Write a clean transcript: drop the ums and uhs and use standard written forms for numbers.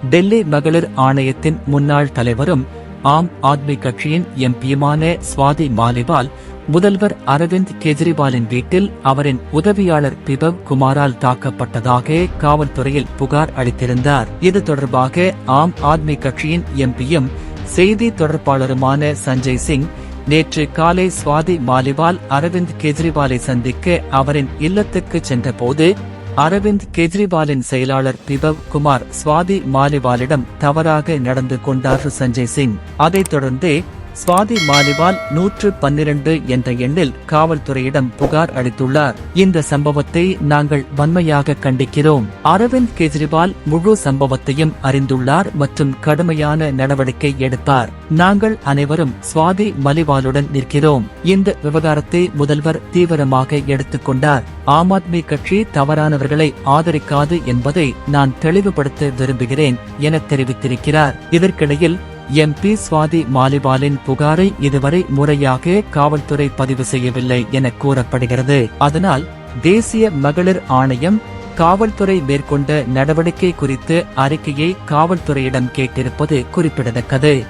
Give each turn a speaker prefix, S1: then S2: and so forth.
S1: டெல்லி மகளிர் ஆணையத்தின் முன்னாள் தலைவரும் ஆம் ஆத்மி கட்சியின் எம்பியுமான ஸ்வாதி மாலிவால் முதல்வர் அரவிந்த் கெஜ்ரிவாலின் வீட்டில் அவரின் உதவியாளர் பிபவ் குமாரால் தாக்கப்பட்டதாக காவல்துறையில் புகார் அளித்திருந்தார். இது தொடர்பாக ஆம் ஆத்மி கட்சியின் எம்பியும் செய்தி தொடர்பாளருமான சஞ்சய் சிங் நேற்று காலை ஸ்வாதி மாலிவால் அரவிந்த் கெஜ்ரிவாலை சந்திக்க அவரின் இல்லத்துக்கு சென்றபோது அரவிந்த் கெஜ்ரிவாலின் செயலாளர் பிபவ் குமார் ஸ்வாதி மாலிவாலிடம் தவறாக நடந்து கொண்டார். சஞ்சய் சிங் அதைத் தொடர்ந்தே ஸ்வாதி மாலிவால் 112 என்ற எண்ணில் காவல்துறையிடம் புகார் அளித்துள்ளார். இந்த சம்பவத்தை நாங்கள் வன்மையாக கண்டிக்கிறோம். அரவிந்த் கெஜ்ரிவால் முழு சம்பவத்தையும் அறிந்துள்ளார் மற்றும் கடுமையான நடவடிக்கை எடுப்பார். நாங்கள் அனைவரும் ஸ்வாதி மாலிவாலுடன் நிற்கிறோம். இந்த விவகாரத்தை முதல்வர் தீவிரமாக எடுத்துக்கொண்டார். ஆம் ஆத்மி கட்சி தவறானவர்களை ஆதரிக்காது என்பதை நான் தெளிவுபடுத்த விரும்புகிறேன் என தெரிவித்திருக்கிறார். இதற்கிடையில் எம்பி ஸ்வாதி மாலிவாலின் புகாரை இதுவரை முறையாக காவல்துறை பதிவு செய்யவில்லை என கூறப்படுகிறது. அதனால் தேசிய மகளிர் ஆணையம் காவல்துறை மேற்கொண்ட நடவடிக்கை குறித்து அறிக்கையை காவல்துறையிடம் கேட்டிருப்பது குறிப்பிடத்தக்கது.